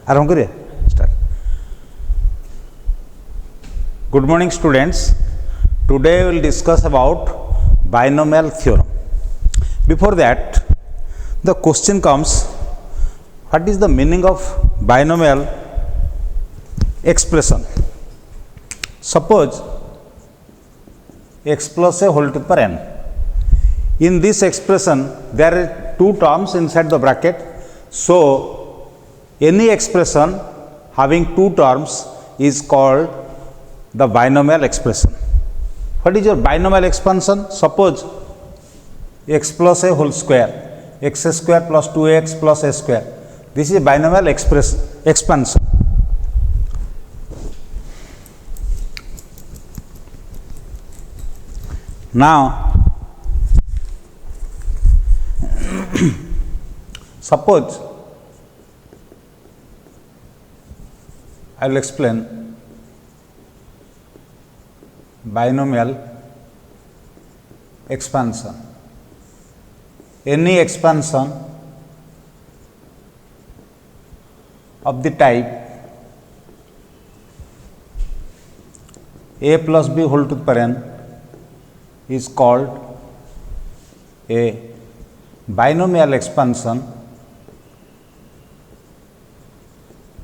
आरंभ करिए start. Good morning students, today we will discuss about binomial theorem. Before that, the question comes, what is the meaning of binomial expression? Suppose x plus a whole to the power n. In this expression there are two terms inside the bracket, so any expression having two terms is called the binomial expression. What is your binomial expansion? Suppose x plus a whole square, x square plus 2x plus a square. This is binomial expansion. Now suppose I will explain binomial expansion. Any expansion of the type a plus b whole to the power n is called a binomial expansion.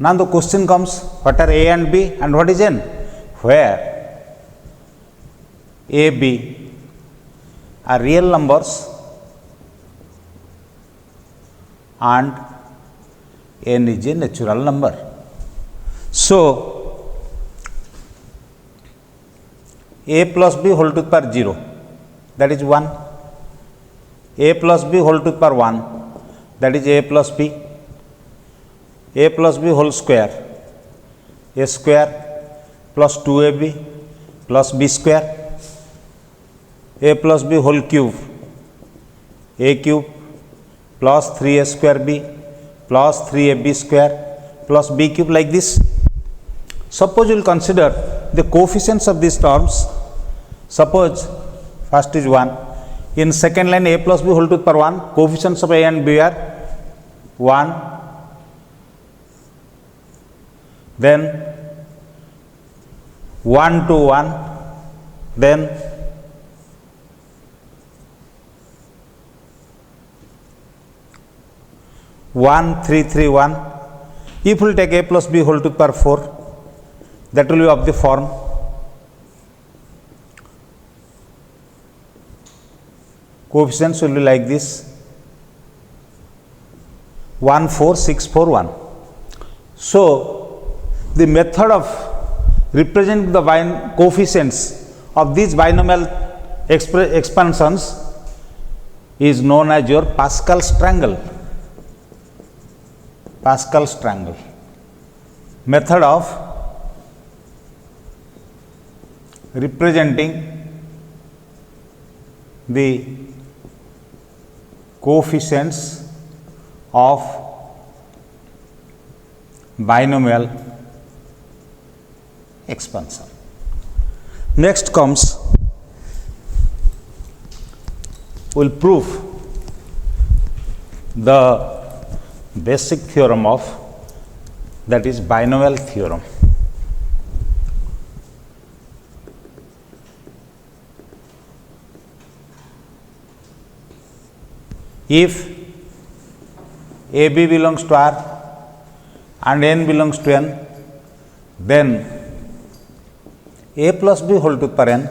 Now the question comes, what are a and b and what is n? Where a, b are real numbers and n is a natural number. So a plus b whole to the power 0, that is 1. A plus b whole to the power 1, that is a plus b. A plus b whole square, a square plus 2ab plus b square. A plus b whole cube, a cube plus 3a square b plus 3ab square plus b cube, like this. Suppose you will consider the coefficients of these terms. Suppose first is 1. In second line a plus b whole to the power 1, coefficients of a and b are 1. Then 1 to 1, then 1 3 3 1. If we will take a plus b whole to the power 4, that will be of the form coefficients will be like this 1 4 6 4 1. So the method of representing the coefficients of these binomial expansions is known as your Pascal's triangle. Pascal's triangle. Method of representing the coefficients of binomial expansion. Next comes, we will prove the basic theorem of, that is binomial theorem. If AB belongs to R and n belongs to n, then a plus b whole to the power n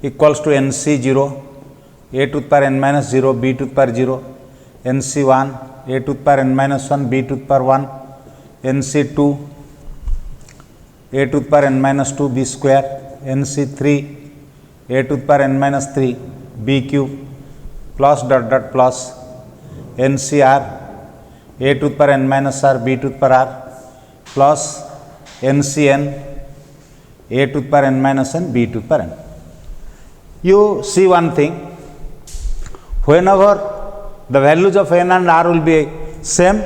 equals to nc 0, a to the power n minus 0, b to the power 0, nc 1, a to the power n minus 1, b to the power 1, nc 2, a to the power n minus 2, b square, nc 3, a to the power n minus 3, b cube, plus dot dot plus ncr, a to the power n minus r, b to the power r, plus ncn, a to the power n minus n, b to the power n. You see one thing, whenever the values of n and r will be same,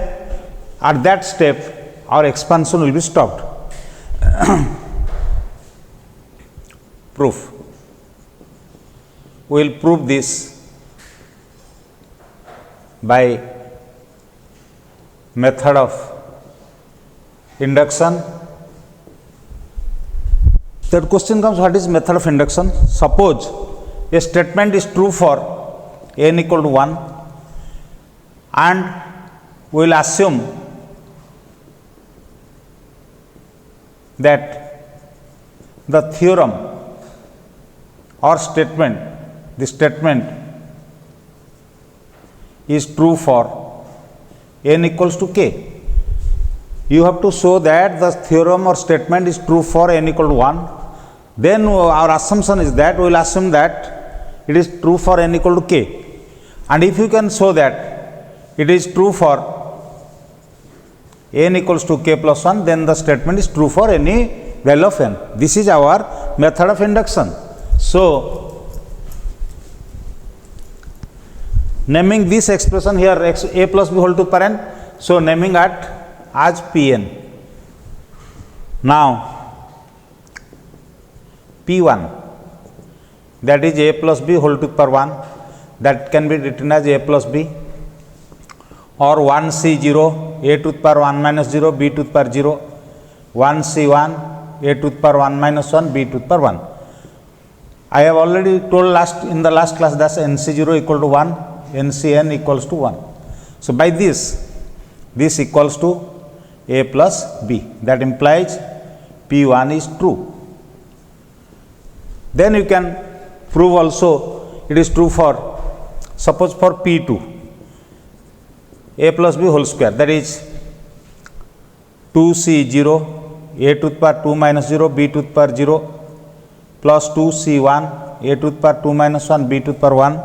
at that step our expansion will be stopped. Proof. We will prove this by method of induction. That question comes, what is method of induction? Suppose a statement is true for n equal to 1 and we will assume that the theorem or statement, the statement is true for n equals to k. You have to show that the theorem or statement is true for n equal to 1. Then our assumption is that we will assume that it is true for n equal to k. And if you can show that it is true for n equals to k plus 1, then the statement is true for any value of n. This is our method of induction. So, naming this expression here x a plus b whole to power n, so naming at as Pn. Now, P1, that is a plus b whole to power 1, that can be written as a plus b, or 1c0 a to the power 1 minus 0 b to the power 0, 1c1 a to the power 1 minus 1 b to the power 1. I have already told in the last class that nc0 equal to 1, ncn equals to 1. So, by this equals to a plus b, that implies P1 is true. Then you can prove also it is true for, suppose for P2, a plus b whole square, that is 2c0 a to the power 2 minus 0 b to the power 0 plus 2c1 a to the power 2 minus 1 b to the power 1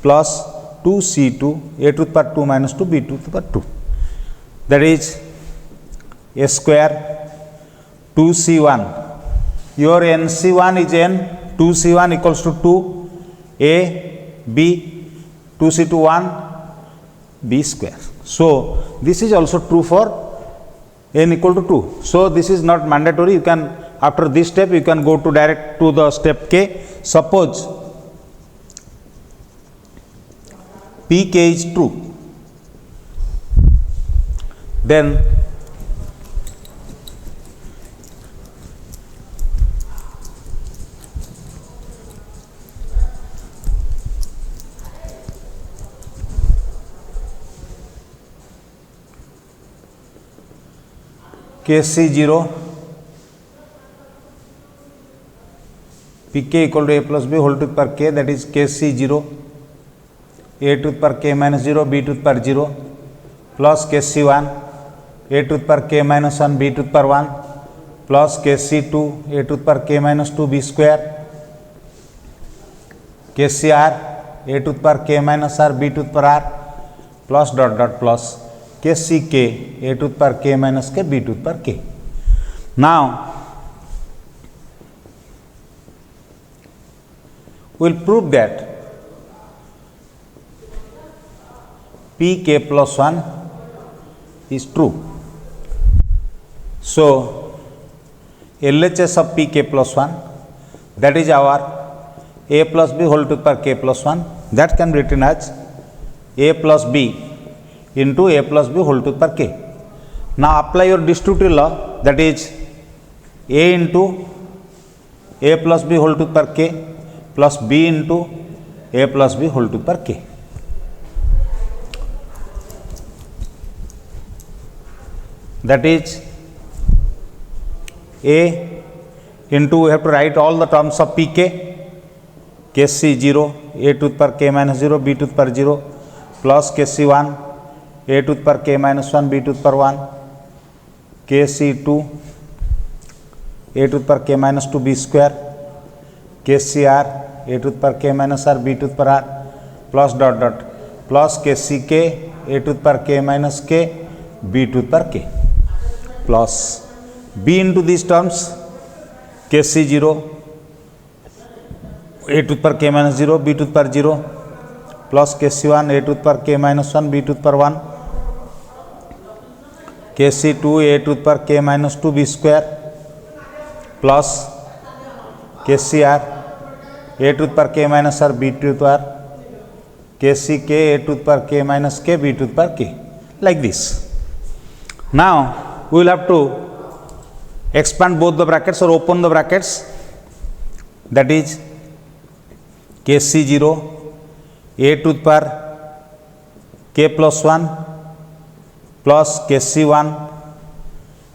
plus 2c2 a to the power 2 minus 2 b to the power 2. That is a square 2c1. Your nc1 is n, 2c1 equals to 2, a, b, 2c2 1, b square. So, this is also true for n equal to 2. So, this is not mandatory. You can, after this step, you can go to direct to the step k. Suppose Pk is true, then Kc0 Pk equal to a plus b whole to the power k, that is Kc0 a to the power k minus 0 b to the power 0 plus Kc1 a to the power k minus 1 b to the power 1 plus Kc2 a to the power k minus 2 b square, Kcr a to the power k minus r b to the power r plus dot dot plus Kck a to the power k minus k b to the power k. Now, we will prove that Pk plus 1 is true. So, LHS of Pk plus 1, that is our a plus b whole to the power k plus 1, that can be written as a plus b into a plus b whole to the power k. Now, apply your distributive law, that is a into a plus b whole to the power k plus b into a plus b whole to the power k. That is a into, we have to write all the terms of Pk, Kc0 a to the power k minus 0 b to the power 0 plus Kc1 a to the power k minus 1 b to the power 1, Kc2 a to the power k minus 2 b square, Kcr a to the power k minus r b to the power r plus dot dot plus Kck a to the power k minus k b to the power k plus b into these terms, Kc0 a to the power k minus 0 b to the power 0 plus Kc1 a to the power k minus 1 b to the power 1, Kc2 a to the power k minus 2 b square plus Kcr a to the power k minus r b to the power Kck a to the power k minus k b to the power k, like this. Now, we will have to expand both the brackets or open the brackets, that is Kc0 a to the power k plus 1 plus Kc1,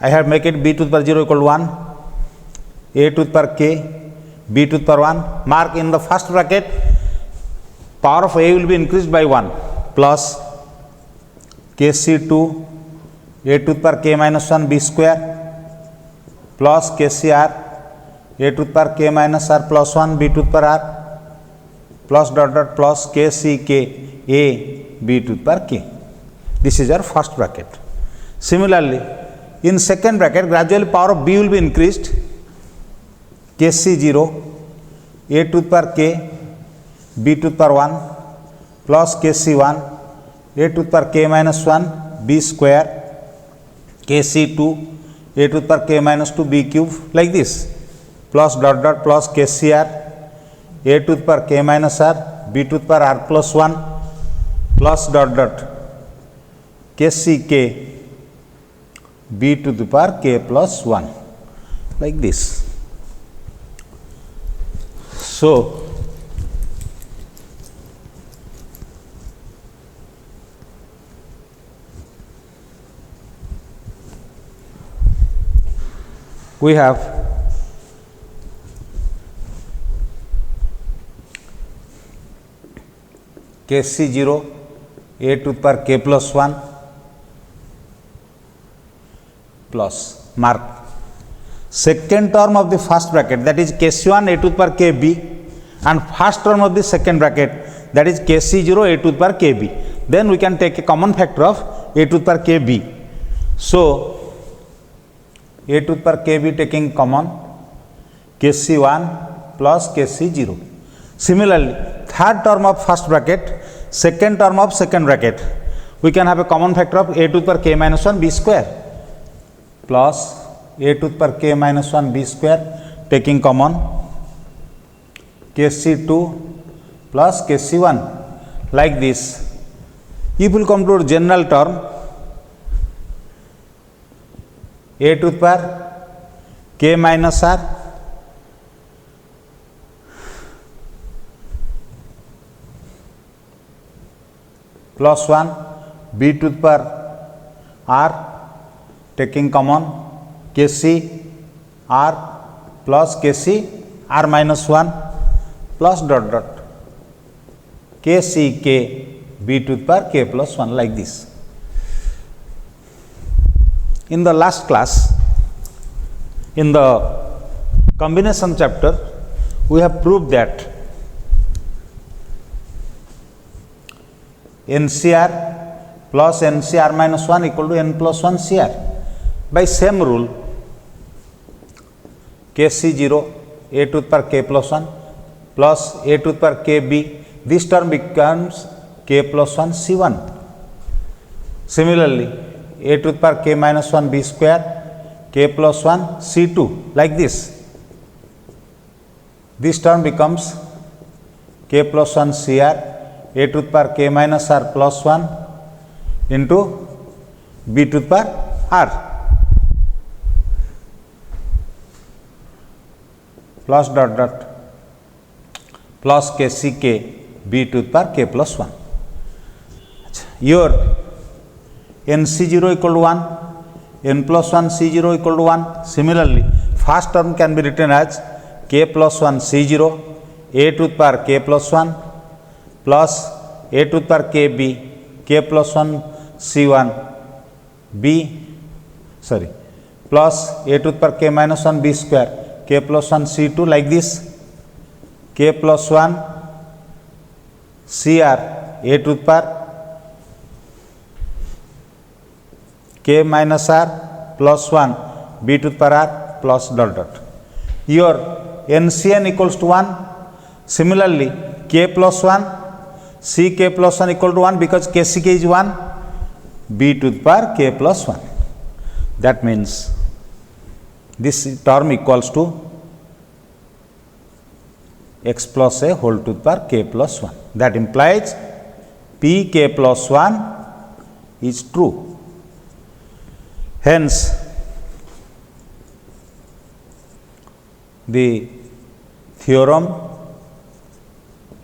I have make it b to the power 0 equal to 1, a to the power k, b to the power 1. Mark in the first bracket, power of a will be increased by 1 plus Kc2 a to the power k minus 1 b square plus Kcr a to the power k minus r plus 1 b to the power r plus dot dot plus Kck a b to the power k. This is our first bracket. Similarly, in second bracket, gradually power of b will be increased, Kc0 a to the power k b to the power 1 plus Kc1 a to the power k minus 1 b square, Kc2 a to the power k minus 2 b cube, like this, plus dot dot plus Kcr a to the power k minus r b to the power r plus 1 plus dot dot Kck b to the power k plus 1, like this. So, we have Kc0 a to the power k plus 1 plus, mark, second term of the first bracket, that is Kc1 a to the power kb, and first term of the second bracket, that is Kc0 a to the power kb. Then we can take a common factor of a to the power kb. So, a to the power kb taking common, Kc1 plus Kc0. Similarly, third term of first bracket, second term of second bracket, we can have a common factor of a to the power k minus 1 b square plus a to the power k minus 1 b square taking common, Kc2 plus Kc1, like this. If we come to general term, a to the power k minus r plus 1 b to the power r taking common, Kc r plus Kc r minus 1 plus dot dot Kck b to the power k plus 1, like this. In the last class, in the combination chapter, we have proved that NCR plus NCR minus 1 equal to n plus 1 CR. By same rule, Kc0 a to the power k plus 1 plus a to the power kb, this term becomes k plus 1 C1. Similarly, a to the power k minus 1 b square, k plus 1 C2, like this. This term becomes k plus 1 CR, a to the power k minus r plus 1 into b to the power r plus dot dot plus Kck b to the power k plus 1. Your Nc0 equal to 1, n plus 1 C0 equal to 1. Similarly, first term can be written as k plus 1 C0 a to the power k plus 1 plus a to the power kb k plus 1 C1 plus a to the power k minus 1 b square k plus 1 C2, like this, k plus 1 CR a to the power k minus r plus 1 b to the power r plus dot dot. Your NCN equals to 1. Similarly, k plus 1 Ck plus 1 equal to 1 because Kck is 1, b to the power k plus 1. That means this term equals to x plus a whole to the power k plus 1. That implies p k plus 1 is true. Hence, the theorem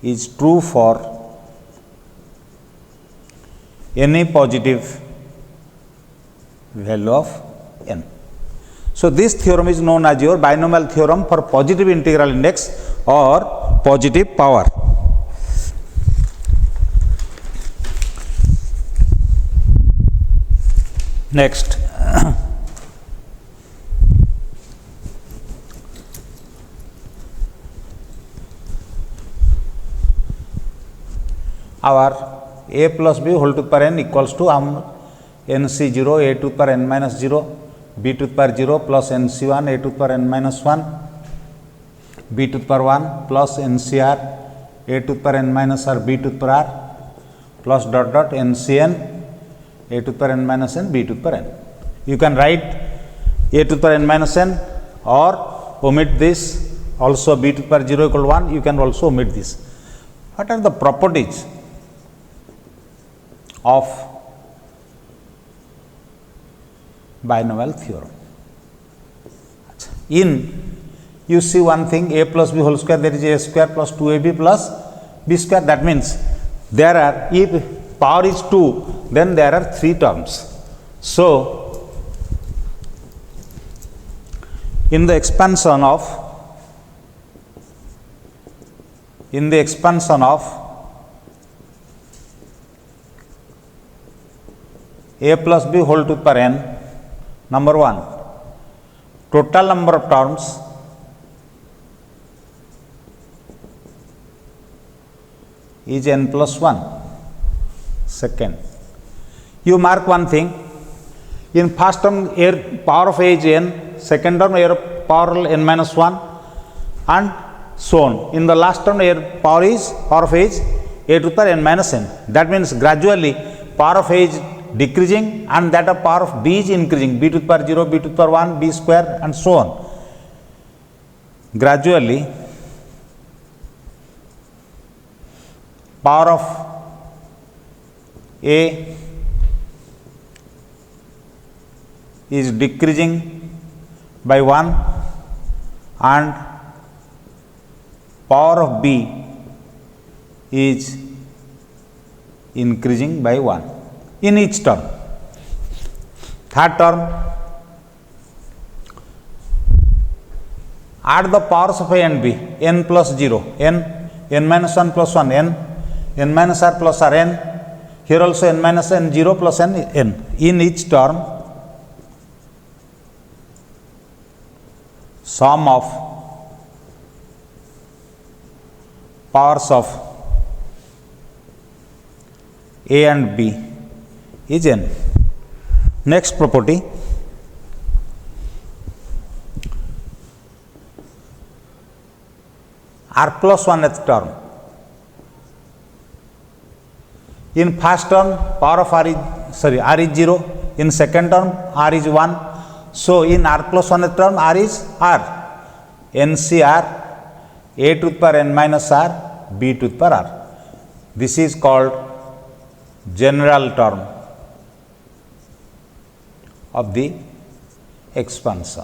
is true for any positive value of n. So, this theorem is known as your binomial theorem for positive integral index or positive power. Next, our a plus b whole to the power n equals to nc0 a to the power n minus 0, b to the power 0 plus nc1 a to the power n minus 1, b to the power 1 plus ncr a to the power n minus r b to the power r plus dot dot ncn a to the power n minus n b to the power n. You can write a to the power n minus n or omit this, also b to the power 0 equal to 1, you can also omit this. What are the properties of binomial theorem? In, you see one thing, a plus b whole square, there is a square plus 2ab plus b square. That means there are, if power is 2, then there are 3 terms. So, in the expansion of a plus b whole to the power n, number 1, total number of terms is n plus 1. Second, you mark one thing, in first term a power of a is n, second term a power n minus 1 and so on. In the last term a power of a is a to the power n minus n. That means gradually power of a is decreasing and that of power of b is increasing, b to the power 0, b to the power 1, b square and so on. Gradually power of a is decreasing by 1 and power of b is increasing by 1 in each term. Third term, add the powers of a and b, n plus 0, n minus 1 plus 1, n minus r plus r, n, here also n minus n 0 plus n, in each term sum of powers of a and b is n. Next property, r plus 1th term. In first term power of r is 0, in second term r is 1. So, in r plus 1th term r is r, ncr a to the power n minus r b to the power r. This is called general term of the expansion.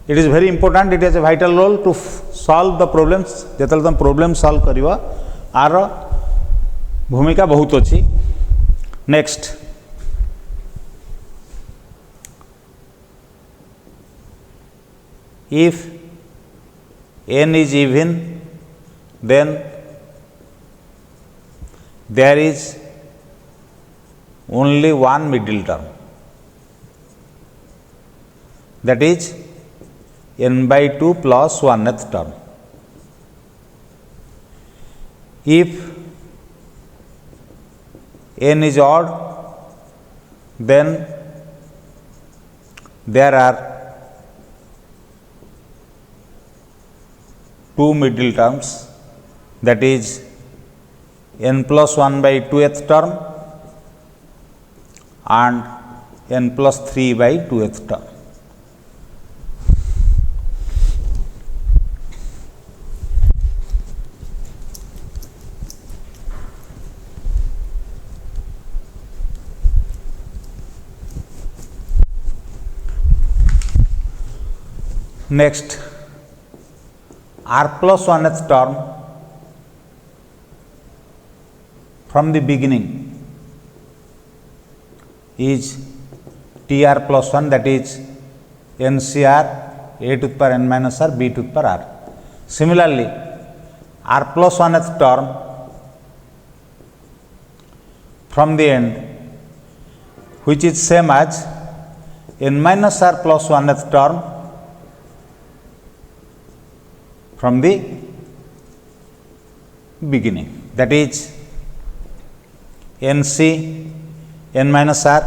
It is very important, it has a vital role to solve the problems. जेतल तुम problem solve करिवा are भूमिका बहुत अच्छी. Next, if n is even, then there is only one middle term, that is n by 2 plus 1th term. If n is odd, then there are two middle terms, that is n plus 1 by 2th term and n plus 3 by 2th term. Next, r plus 1th term from the beginning is tr plus 1, that is ncr a to the power n minus r b to the power r. Similarly, r plus 1th term from the end, which is same as n minus r plus 1th term from the beginning, that is nc n minus r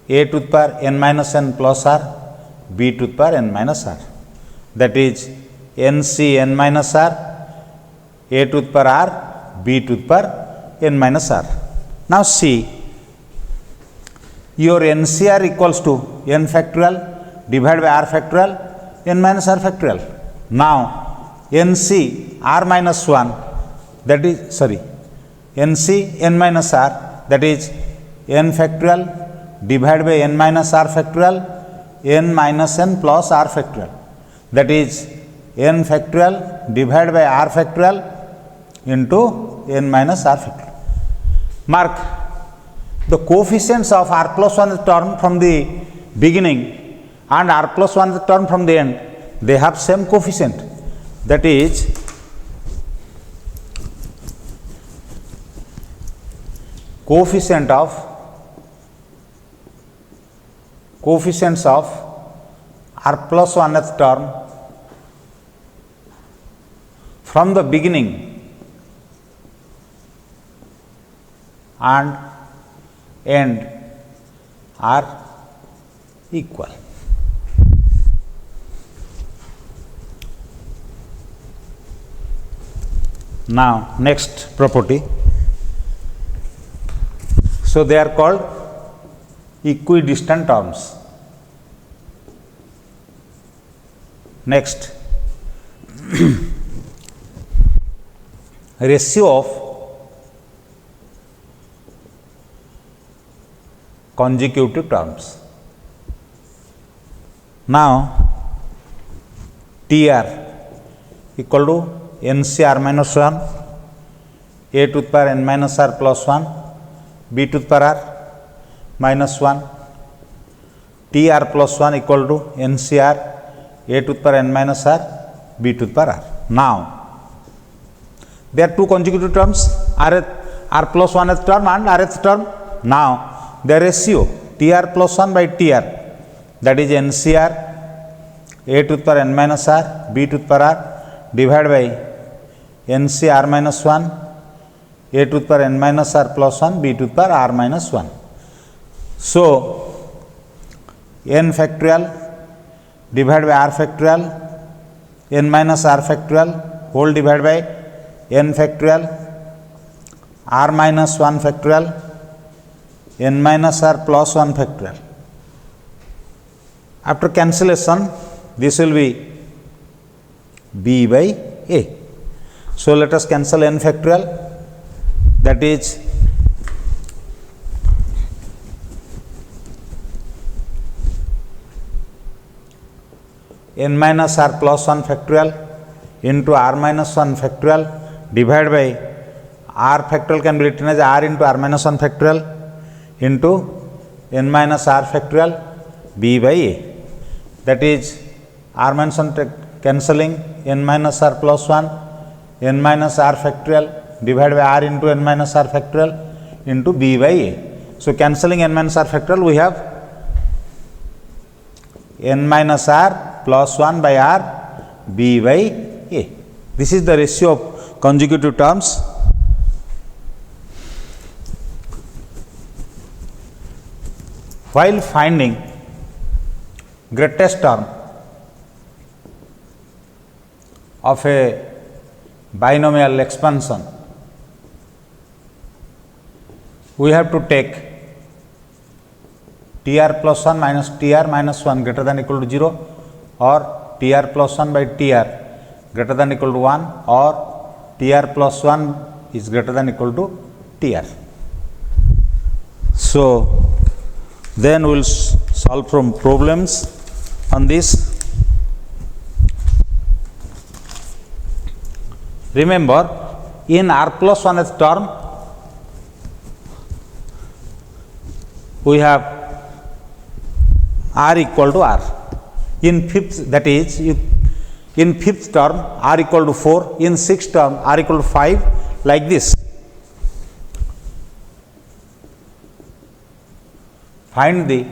a to the power n minus n plus r b to the power n minus r, that is nc n minus r a to the power r b to the power n minus r. Now see, your NCR equals to n factorial divided by r factorial n minus r factorial. Now NC r minus 1, that is NC n minus r, that is n factorial divided by n minus r factorial n minus n plus r factorial, that is n factorial divided by r factorial into n minus r factorial. Mark, the coefficients of r plus 1 term from the beginning and r plus 1 term from the end, they have same coefficient, that is coefficients of r plus 1th term from the beginning and end are equal. Now next property, so they are called equidistant terms. Next, ratio of consecutive terms. Now TR equal to NCR minus 1 a to the power n minus r plus 1 b to the power r minus 1, TR plus 1 equal to NCR a to the power n minus r b to the power r. Now there are two consecutive terms, r plus 1th term and rth term. Now the ratio TR plus 1 by TR, that is NCR a to the power n minus r b to the power r divided by NCR minus 1 a to the power n minus r plus 1 b to the power r minus 1. So n factorial divided by r factorial n minus r factorial whole divided by n factorial r minus 1 factorial n minus r plus 1 factorial. After cancellation, this will be b by a. So let us cancel n factorial, that is n minus r plus 1 factorial into r minus 1 factorial divided by r factorial can be written as r into r minus 1 factorial into n minus r factorial b by a, that is r minus 1 cancelling n minus r plus 1 n minus r factorial divided by r into n minus r factorial into b by a. So cancelling n minus r factorial, we have n minus r plus 1 by r b by a. This is the ratio of consecutive terms. While finding greatest term of a binomial expansion, we have to take TR plus 1 minus TR minus 1 greater than equal to 0, or TR plus 1 by TR greater than equal to 1, or TR plus 1 is greater than equal to TR. So then we will solve from problems on this. Remember, in r plus 1th term, we have r equal to r. In fifth, that is, in fifth term, r equal to 4. In sixth term, r equal to 5, like this. Find the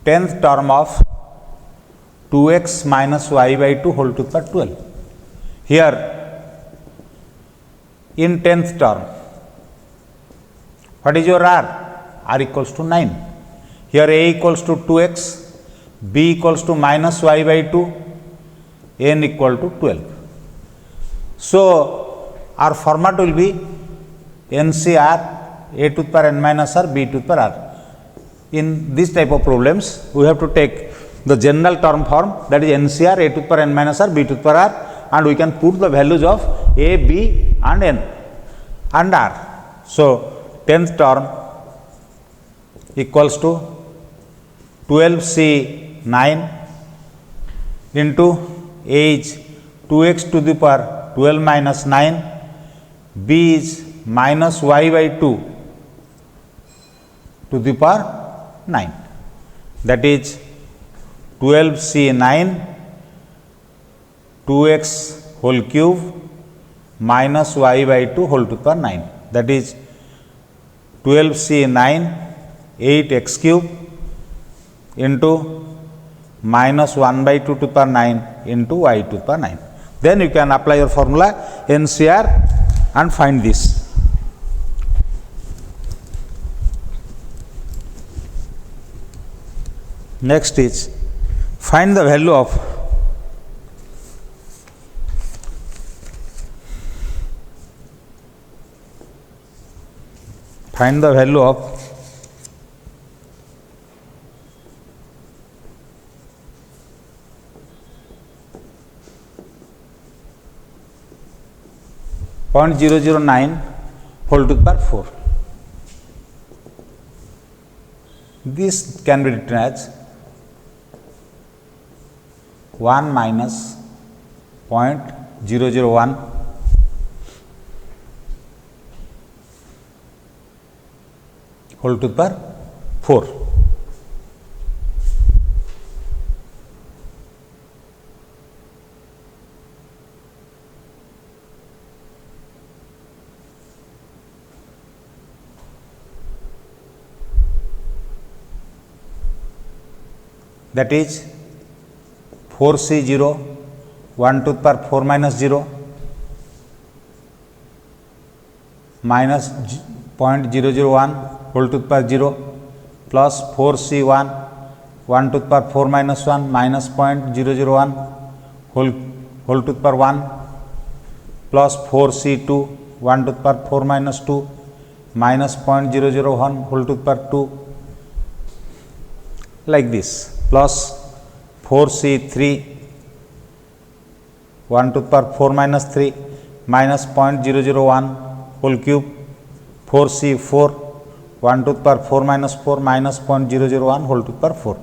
10th term of 2x minus y by 2 whole to the power 12. Here, in 10th term, what is your r? R equals to 9. Here a equals to 2x, b equals to minus y by 2, n equal to 12. So, our format will be NCR a to the power n minus r, b to the power r. In this type of problems, we have to take the general term form, that is NCR a to the power n minus r, b to the power r, and we can put the values of a, b and n and r. So, 10th term equals to 12c 9 into a is 2x to the power 12 minus 9, b is minus y by 2 to the power 9, that is 12c 9 2x whole cube minus y by 2 whole to the power 9, that is 12c 9 8x cube into minus 1 by 2 to the power 9 into y to the power 9. Then you can apply your formula NCR and find this. Next is find the value of point 009 whole to the power 4. This can be written as 1 minus 0.001 whole to the power 4. That is 4c0 1 to the power 4 minus 0 minus 0.001 whole to the power 0 plus 4c1 1 to the power 4 minus 1 minus 0.001 whole to the power 1 plus 4c2 1 to the power 4 minus 2 minus 0.001 whole to the power 2, like this, plus 4c3 1 to the power 4 minus 3 minus 0.001 whole cube, 4c4 1 to the power 4 minus 4 minus 0.001 whole to the power 4,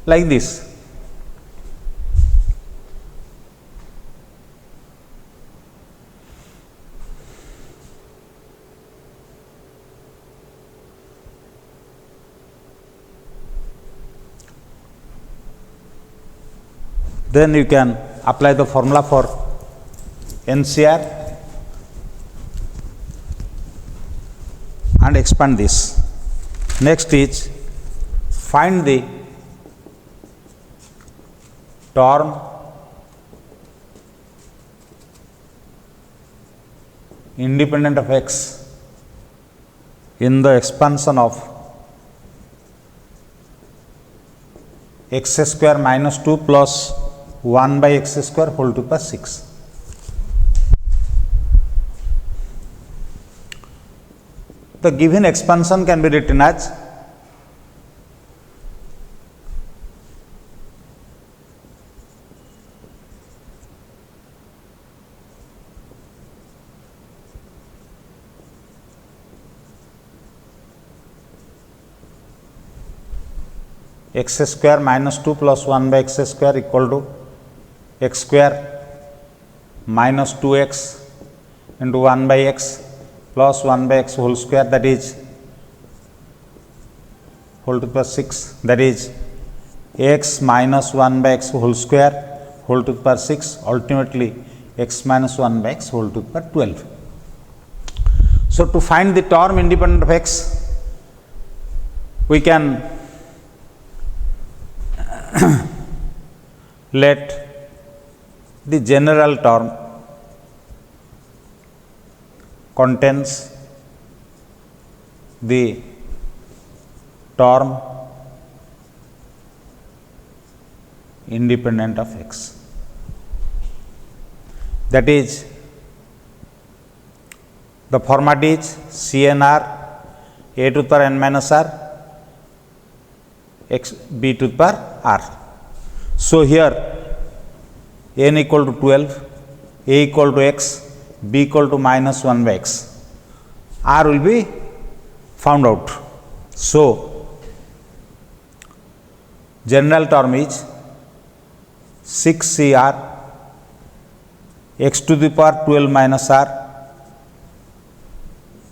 like this. Then you can apply the formula for NCR and expand this. Next is find the term independent of x in the expansion of x square minus 2 plus 1 by x square whole to the power 6. The given expansion can be written as x square minus 2 plus 1 by x square equal to x square minus 2x into 1 by x plus 1 by x whole square, that is whole to the power 6, that is x minus 1 by x whole square whole to the power 6, ultimately x minus 1 by x whole to the power 12. So, to find the term independent of x, we can let the general term contains the term independent of x. That is, the format is CNR a to the power n minus r x b to the power r. So, here n equal to 12, a equal to x, b equal to minus 1 by x, r will be found out. So, general term is 6 CR x to the power 12 minus r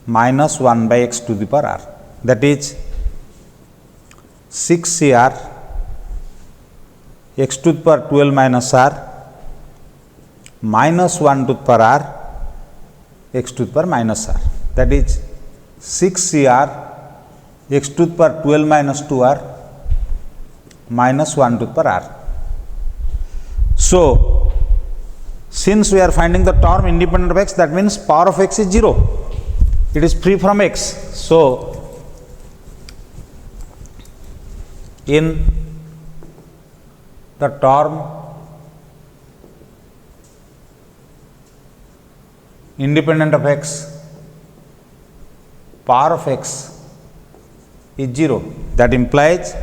minus 1 by x to the power r, that is 6 CR x to the power 12 minus r minus 1 to the power r x to the power minus r, that is 6 CR x to the power 12 minus 2r minus 1 to the power r. So, since we are finding the term independent of x, that means power of x is 0, it is free from x. So, in the term independent of x, power of x is 0, that implies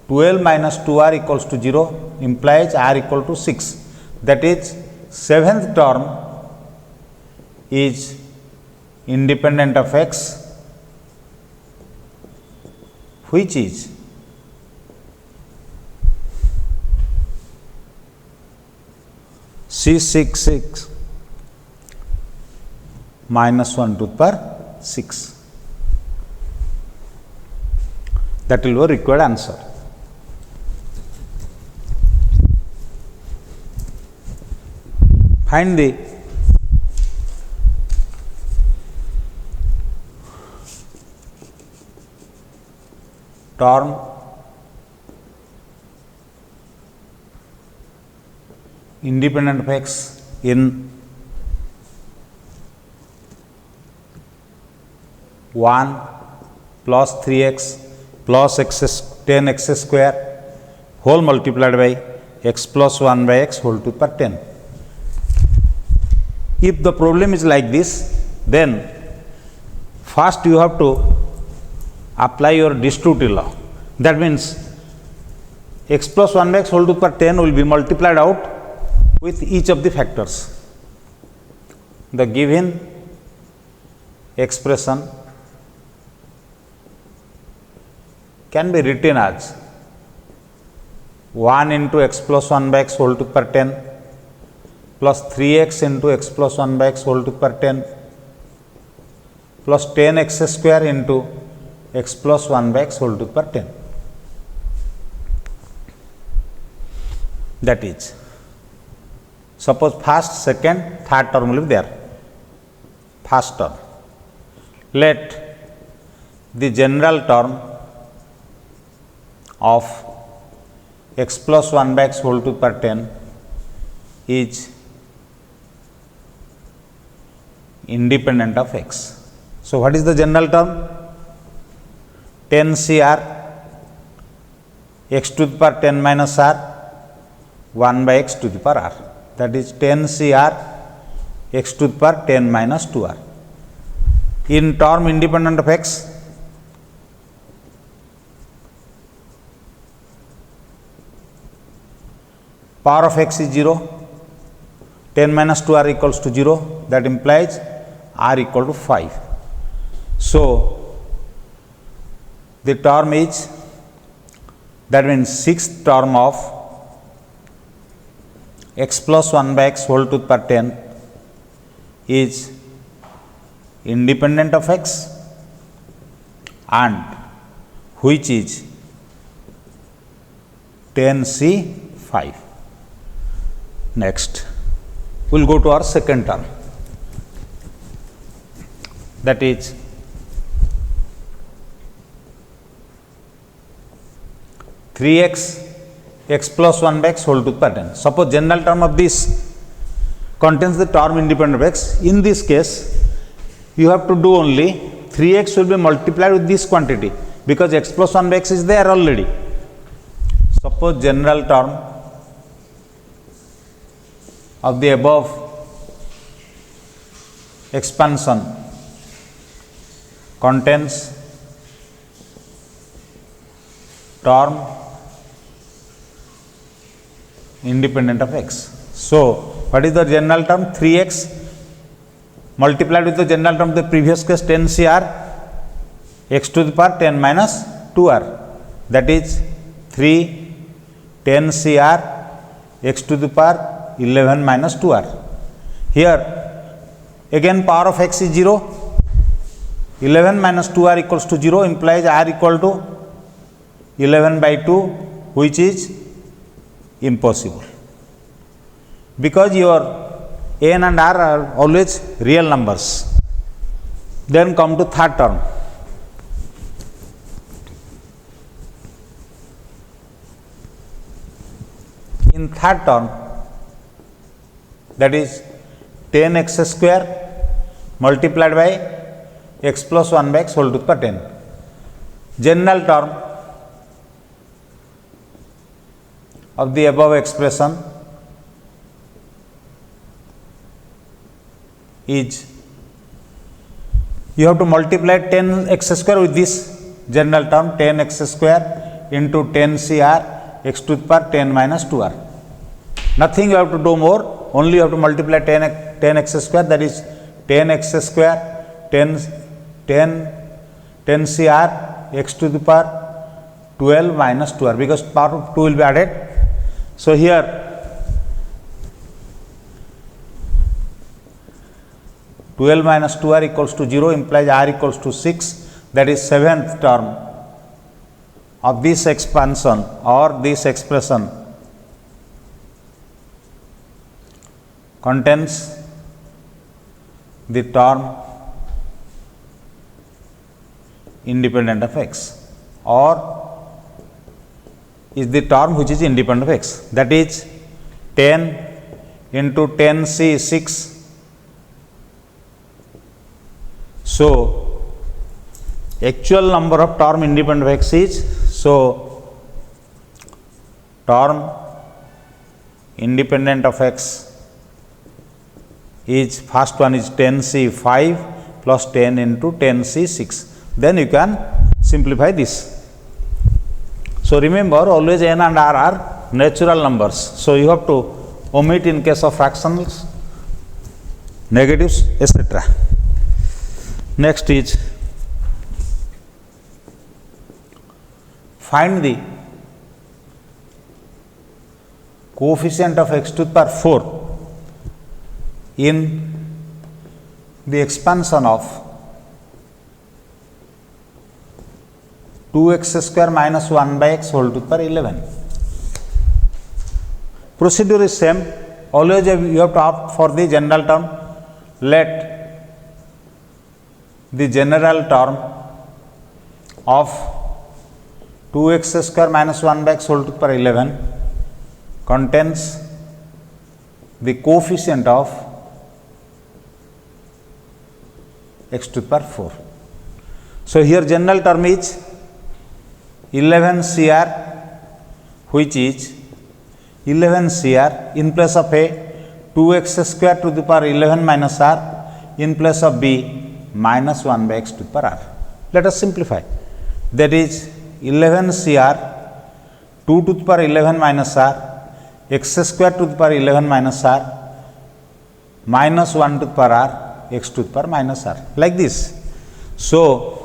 12 minus 2r equals to 0, implies r equal to 6, that is 7th term is independent of x, which is C66 minus 1 to the power 6. That will be a required answer. Find the term independent of x in 1 plus 3x plus 10x square whole multiplied by x plus 1 by x whole to the power 10. If the problem is like this, then first you have to apply your distributive law. That means x plus 1 by x whole to the power 10 will be multiplied out with each of the factors. The given expression can be written as 1 into x plus 1 by x whole to the power 10 plus 3x into x plus 1 by x whole to the power 10 plus 10x square into x plus 1 by x whole to the power 10. That is, suppose first, second, third term will be there. First term, let the general term of x plus 1 by x whole to the power 10 is independent of x. So, what is the general term? 10 CR x to the power 10 minus r 1 by x to the power r, that is 10 CR x to the power 10 minus 2r. In term independent of x, power of x is 0, 10 minus 2r equals to 0, that implies r equal to 5. So, the term is, that means 6th term of x plus 1 by x whole to the power 10 is independent of x and which is 10C5. Next, we will go to our second term, that is three x plus 1 by x whole to the power 10. Suppose general term of this contains the term independent of x. In this case, you have to do only 3x will be multiplied with this quantity because x plus 1 by x is there already. Suppose general term of the above expansion contains term independent of x. So, what is the general term? 3x multiplied with the general term of the previous case 10CR x to the power 10 minus 2r, that is 3 10CR x to the power 11 minus 2r. Here again power of x is 0, 11 minus 2r equals to 0 implies r equal to 11 by 2, which is impossible because your n and r are always real numbers. Then come to third term. In third term, that is 10x square multiplied by x plus 1 by x whole to the power 10. General term of the above expression is, you have to multiply 10x square with this general term 10x square into 10CR x to the power 10 minus 2r. Nothing you have to do more, only you have to multiply 10x square, that is 10x square 10CR x to the power 12 minus 2r, because power of 2 will be added. So, here (12 minus 2r equals to 0) implies r equals to 6, that is seventh term of this expansion or this expression contains the term independent of x, or is the term which is independent of x, that is 10 into 10C6. So, actual number of term independent of x is, so term independent of x is, first one is 10C5 plus 10 into 10C6. Then you can simplify this. So, remember always n and r are natural numbers. So, you have to omit in case of fractionals, negatives, etc. Next is find the coefficient of x to the power 4 in the expansion of 2x square minus 1 by x whole to the power 11. Procedure is same, always you have to opt for the general term. Let the general term of 2x square minus 1 by x whole to the power 11 contains the coefficient of x to the power 4. So, here general term is 11 CR, which is 11 CR in place of a 2x square to the power 11 minus r, in place of b minus 1 by x to the power r. Let us simplify. That is 11 CR 2 to the power 11 minus r, x square to the power 11 minus r, minus 1 to the power r, x to the power minus r, like this. So,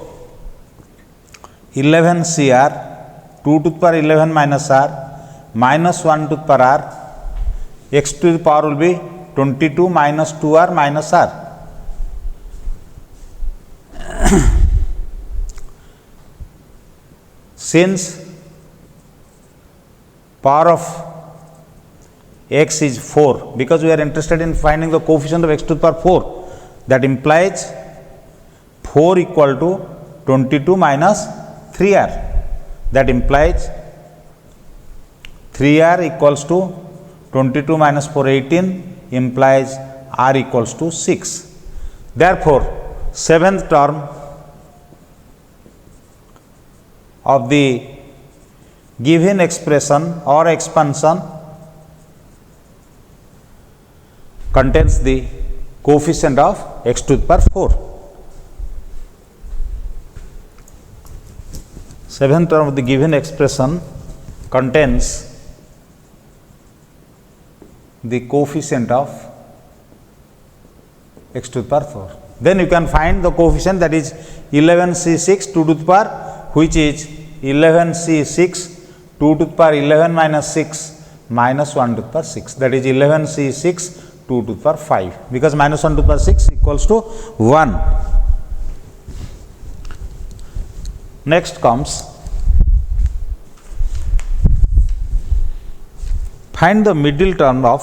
11 CR 2 to the power 11 minus r minus 1 to the power r x to the power will be 22 minus 2r minus r. Since power of x is 4, because we are interested in finding the coefficient of x to the power 4, that implies 4 equal to 22 minus 3r. That implies 3r equals to 22 minus 4, 18, implies r equals to 6. Therefore, seventh term of the given expression or expansion contains the coefficient of x to the power 4. Seventh term of the given expression contains the coefficient of x to the power 4. Then you can find the coefficient, that is 11c6 2 to the power, which is 11c6 2 to the power 11 minus 6 minus 1 to the power 6, that is 11c6 2 to the power 5, because minus 1 to the power 6 equals to 1. Next comes, find the middle term of,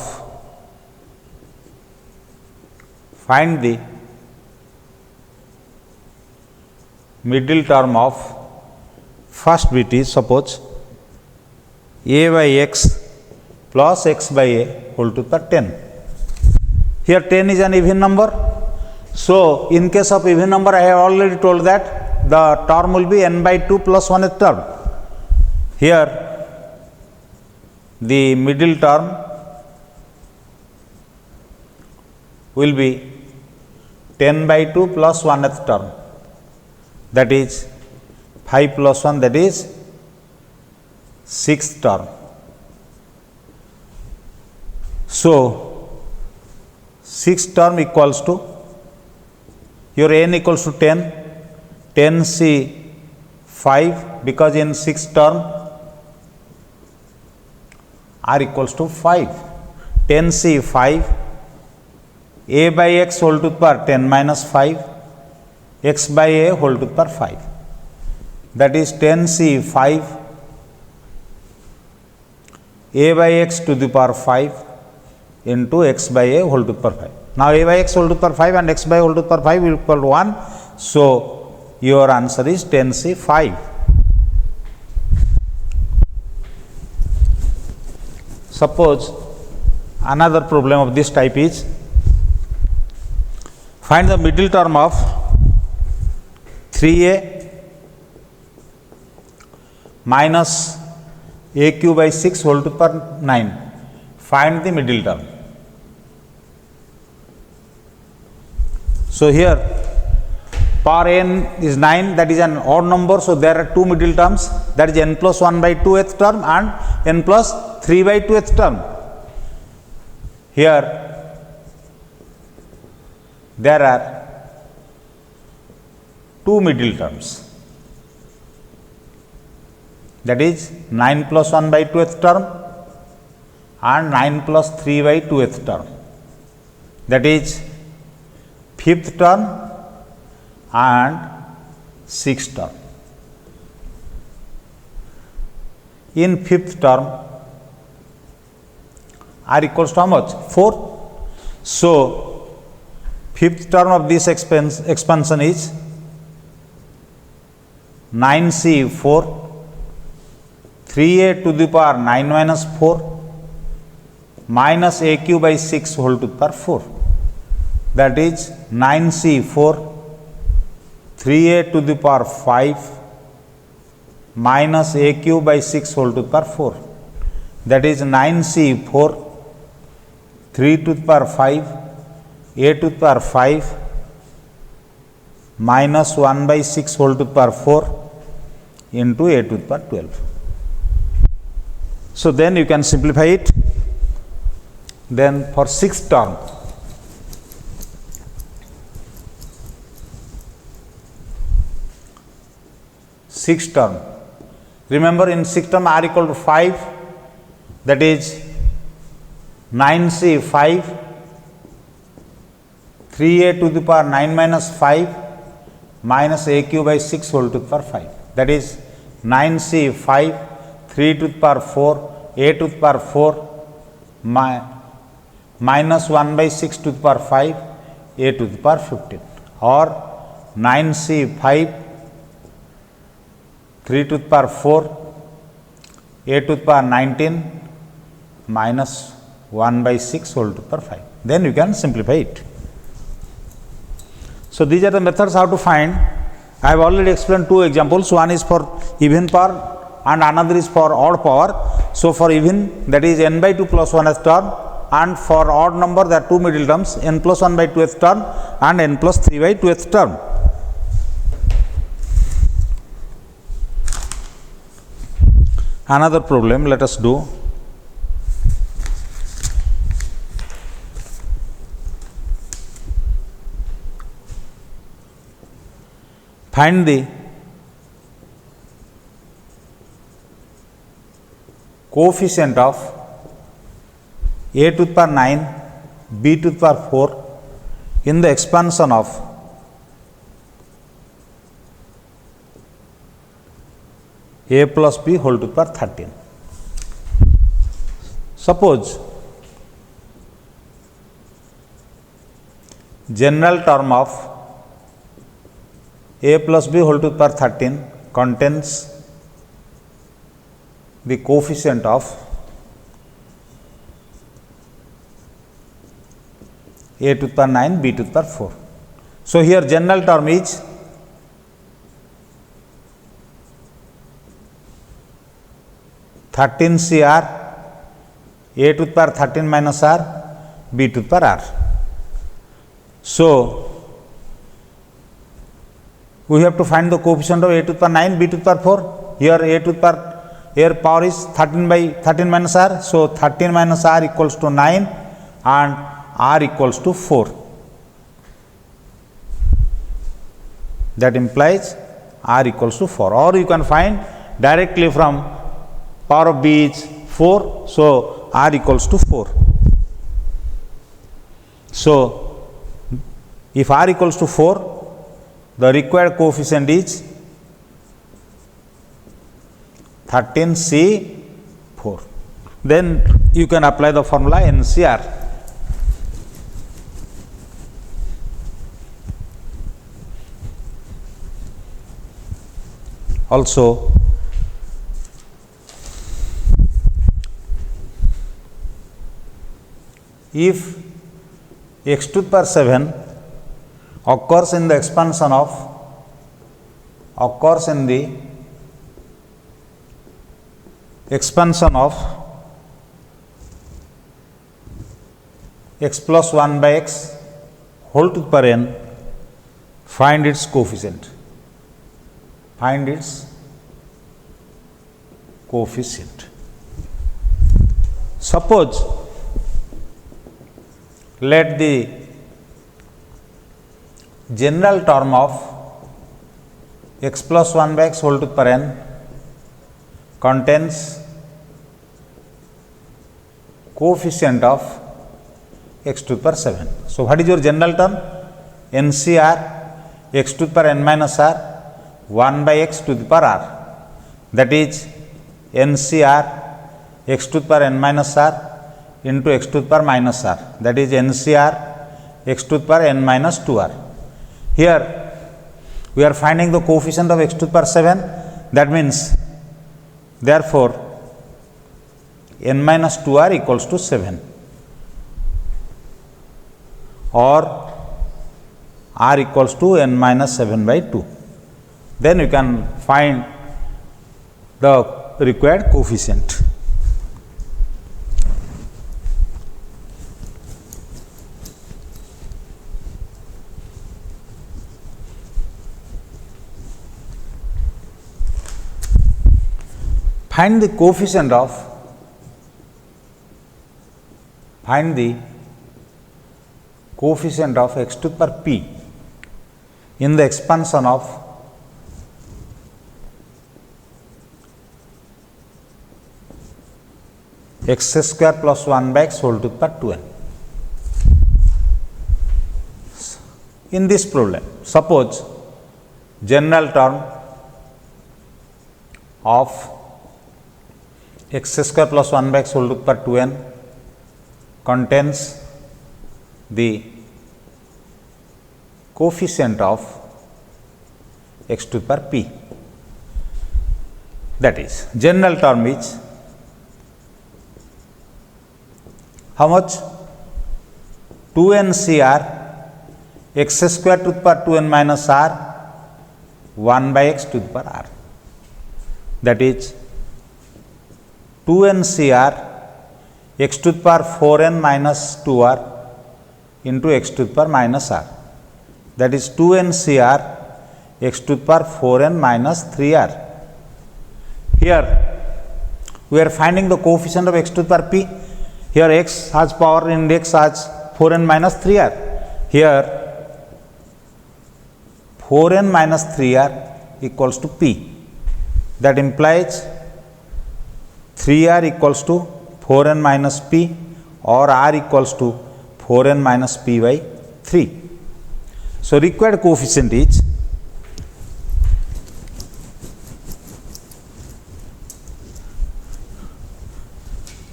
find the middle term of first bit is, suppose a by x plus x by a whole to the power 10. Here 10 is an even number. So, in case of even number, I have already told that the term will be n by 2 plus 1th term. Here the middle term will be 10 by 2 plus 1th term, that is 5 plus 1, that is 6th term. So, 6th term equals to, your n equals to 10, 10c 5, because in 6th term r equals to 5, 10c 5, a by x whole to the power 10 minus 5, x by a whole to the power 5, that is 10c 5, a by x to the power 5 into x by a whole to the power 5. Now, a by x whole to the power 5 and x by whole to the power 5 will equal to 1. So, your answer is 10c 5. Suppose another problem of this type is, find the middle term of 3a minus aq by 6 whole to the power 9. Find the middle term. So, here power n is 9, that is an odd number. So, there are two middle terms, that is n plus 1 by 2th term and n plus 3 by 2th term. Here there are two middle terms, that is 9 plus 1 by 2th term and 9 plus 3 by 2th term, that is 5th term and 6th term. In 5th term, r equals to how much? 4. So, 5th term of this expansion is 9c 4, 3a to the power 9 minus 4 minus aq by 6 whole to the power 4, that is 9c 4, 3a to the power 5 minus aq by 6 whole to the power 4, that is 9c 4, 3 to the power 5, a to the power 5 minus 1 by 6 whole to the power 4 into a to the power 12. So, then you can simplify it. Then for 6th term, remember in 6th term r equal to 5, that is 9c 5, 3a to the power 9 minus 5 minus aq by 6 whole to the power 5. That is 9c 5, 3 to the power 4, a to the power 4 minus 1 by 6 to the power 5, a to the power 15, or 9c 5, 3 to the power 4, a to the power 19 minus 1 by 6 whole to the power 5. Then you can simplify it. So, these are the methods how to find. I have already explained two examples. One is for even power and another is for odd power. So, for even, that is n by 2 plus 1th term, and for odd number, there are two middle terms, n plus 1 by 2th term and n plus 3 by 2th term. Another problem, let us do. Find the coefficient of a to the power 9, b to the power 4 in the expansion of a plus b whole to the power 13. Suppose general term of a plus b whole to the power 13 contains the coefficient of a to the power 9, b to the power 4. So, here general term is (13CR), a to the power 13 minus r, b to the power r. So, we have to find the coefficient of a to the power 9, b to the power 4. Here a to the power, here power is 13 by 13 minus r. So, 13 minus r equals to 9 and r equals to 4. That implies r equals to 4, or you can find directly from power of b is 4. So, r equals to 4. So, if r equals to 4, the required coefficient is 13C4. Then you can apply the formula NCR. Also, if x to the power 7 occurs in the expansion of x plus 1 by x whole to the power n, find its coefficient. Suppose let the general term of x plus 1 by x whole to the power n contains coefficient of x to the power 7. So, what is your general term? NCR x to the power n minus r 1 by x to the power r, that is NCR x to the power n minus r into x to the power minus r, that is NCR x to the power n minus 2r. Here we are finding the coefficient of x to the power 7, that means therefore n minus 2r equals to 7, or r equals to n minus 7 by 2. Then you can find the required coefficient. Find the coefficient of x to the power p in the expansion of x square plus 1 by x whole to the power 2n. In this problem, suppose general term of x square plus 1 by x whole to the power 2n contains the coefficient of x to the power p. That is, general term is how much? 2n CR x square to the power 2n minus r 1 by x to the power r. That is 2n CR x to the power 4n minus 2r into x to the power minus r. That is 2n CR x to the power 4n minus 3r. Here we are finding the coefficient of x to the power p. Here x has power index as 4n minus 3r. Here 4n minus 3r equals to p. That implies 3r equals to 4n minus p or r equals to 4n minus p by 3. So, required coefficient is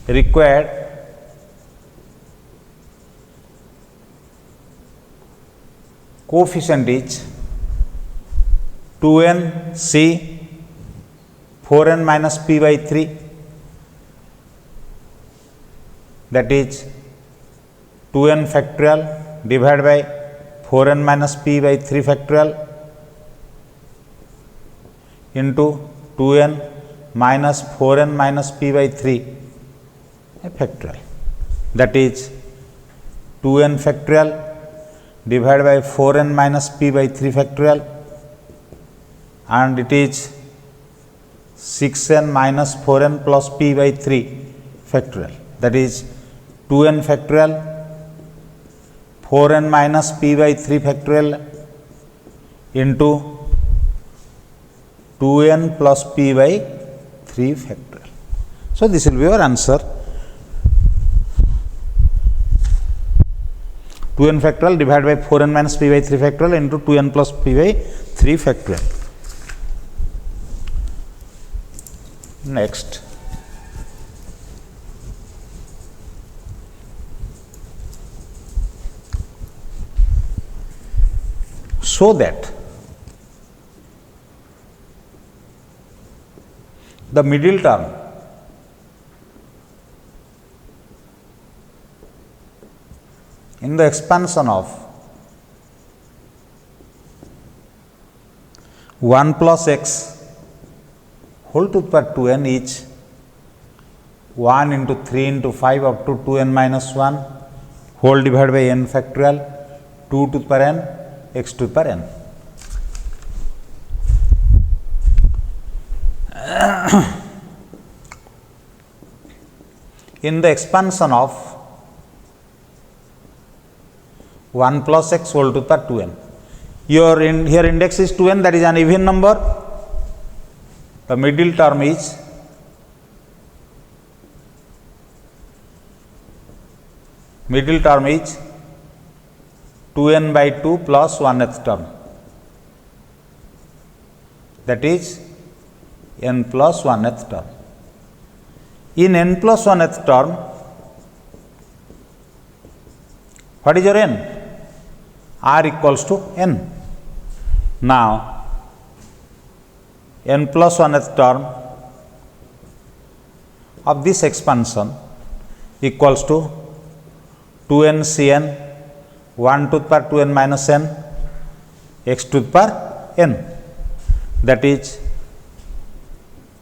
required coefficient is 2n c 4n minus p by 3, that is 2n factorial divided by 4n minus p by 3 factorial into 2n minus 4n minus p by 3 factorial, that is 2n factorial divided by 4n minus p by 3 factorial, and it is 6n minus 4n plus p by 3 factorial, that is 2n factorial 4n minus p by 3 factorial into 2n plus p by 3 factorial. So, this will be your answer. 2n factorial divided by 4n minus p by 3 factorial into 2n plus p by 3 factorial. Next, so that the middle term in the expansion of 1 plus x whole to the power 2n is 1 into 3 into 5 up to 2n minus 1 whole divided by n factorial 2 to the power n x to the power n. In the expansion of 1 plus x whole to the power 2n, here index is 2n, that is an even number. The middle term is middle term is 2n by 2 plus 1th term, that is n plus 1th term. In n plus 1th term, what is your n? R equals to n. Now, n plus 1th term of this expansion equals to 2n cn 1 to the power 2n minus n x to the power n, that is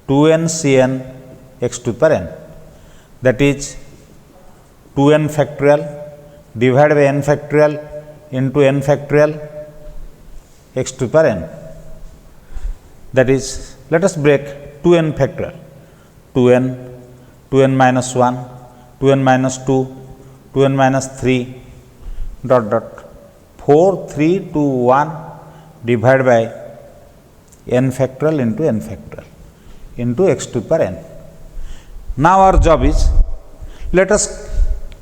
2n cn x to the power n, that is 2n factorial divided by n factorial into n factorial x to the power n, that is, let us break 2n factorial, 2n, 2n minus 1, 2n minus 2, 2n minus 3, dot dot 4, 3, 2, 1 divided by n factorial into n factorial into x to the power n. Now, our job is Let us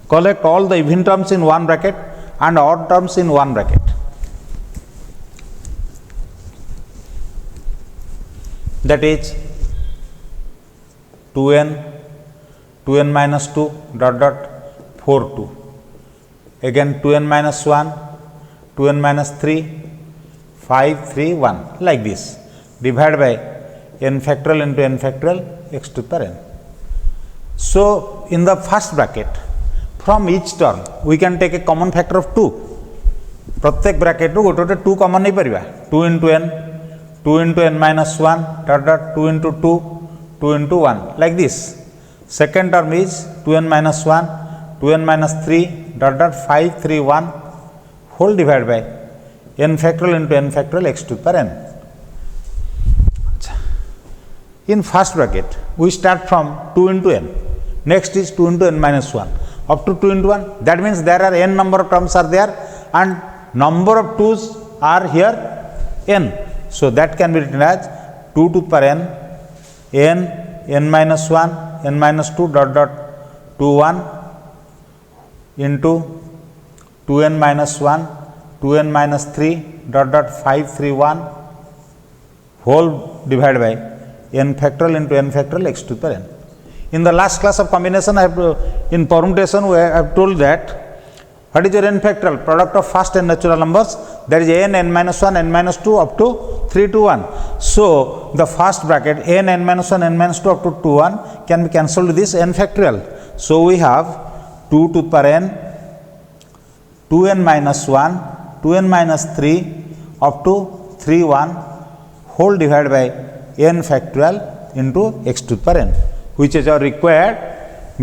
collect all the even terms in one bracket and odd terms in one bracket. That is 2n, 2n minus 2 dot dot 4 2. Again 2n minus 1, 2n minus 3, 5 3 1 like this. Divide by n factorial into n factorial x to the power n. So, in the first bracket, from each term we can take a common factor of 2. प्रत्येक bracket रू गोटे 2 common नहीं परिबा 2 into n minus 1 dot dot 2 into 2 2 into 1 like this. Second term is 2n minus 1 2n minus 3 dot dot 5 3 1 whole divided by n factorial into n factorial x to the power n. In first bracket we start from 2 into n, next is 2 into n minus 1 up to 2 into 1. That means there are n number of terms are there and number of 2's are here n. So, that can be written as 2 to the power n, n minus 1, n minus 2 dot dot 2 1 into 2n minus 1, 2n minus 3 dot dot 5 3 1 whole divided by n factorial into n factorial x to the power n. In the last class of combination, I have in permutation, I have told that what is your n factorial? Product of first n natural numbers, that is n minus 1, n minus 2 up to 3 to 1. So, the first bracket n minus 1, n minus 2 up to 2 1 can be cancelled with this n factorial. So, we have 2 to the power n, 2n minus 1, 2n minus 3 up to 3 1 whole divided by n factorial into x to the power n, which is our required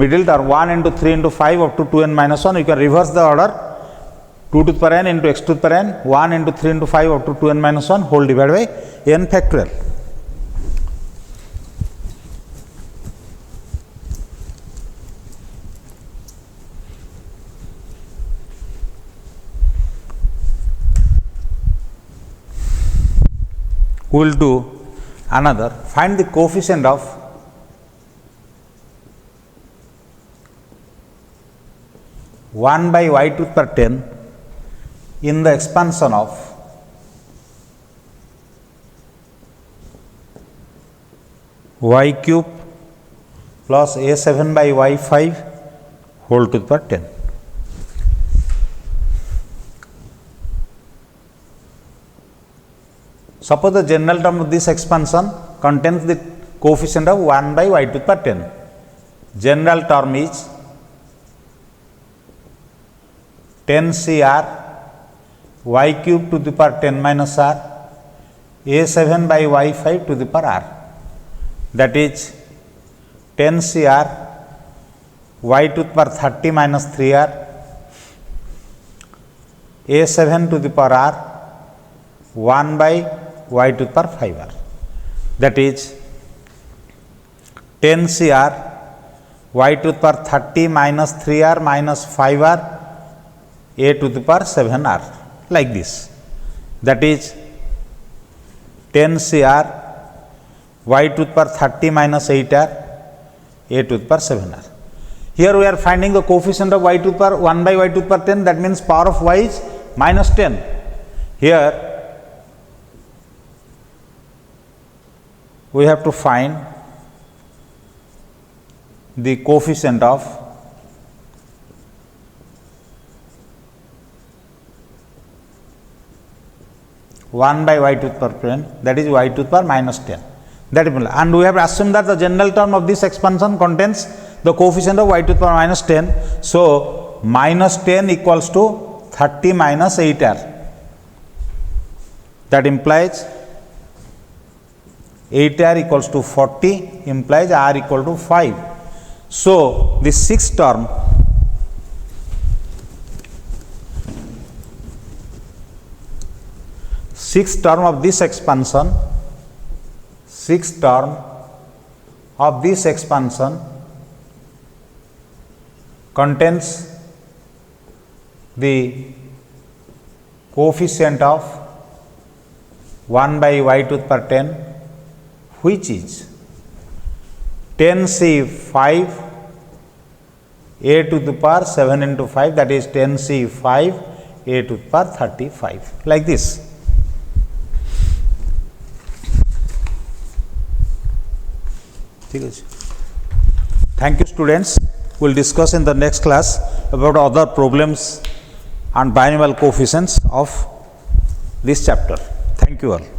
middle term 1 into 3 into 5 up to 2n minus 1. You can reverse the order 2 to the power n into x to the power n, 1 into 3 into 5 up to 2n minus 1 whole divided by n factorial. We will do another, find the coefficient of one by y to the power 10 in the expansion of y cube plus a7 by y5 whole to the power 10. Suppose the general term of this expansion contains the coefficient of 1 by y to the power 10. General term is 10 CR y cube to the power 10 minus r a7 by y5 to the power r, that is 10 CR y to the power 30 minus 3r a7 to the power r 1 by y to the power 5r, that is 10 CR y to the power 30 minus 3r minus 5r a to the power 7r like this, that is 10 CR y to the power 30 minus 8r a to the power 7r. Here we are finding the coefficient of y to the power 1 by y to the power 10, that means power of y is minus 10. Here we have to find the coefficient of one by y to the power 10, that is y to the power minus 10. That is, and we have assumed that the general term of this expansion contains the coefficient of y to the power minus 10. So, minus 10 equals to 30 minus 8r. That implies 8r equals to 40, implies r equal to 5. So, the sixth term of this expansion, contains the coefficient of 1 by y to the power 10, which is 10C 5 a to the power 7 into 5, that is 10c 5 a to the power 35, like this. Thank you students. We will discuss in the next class about other problems and binomial coefficients of this chapter. Thank you all.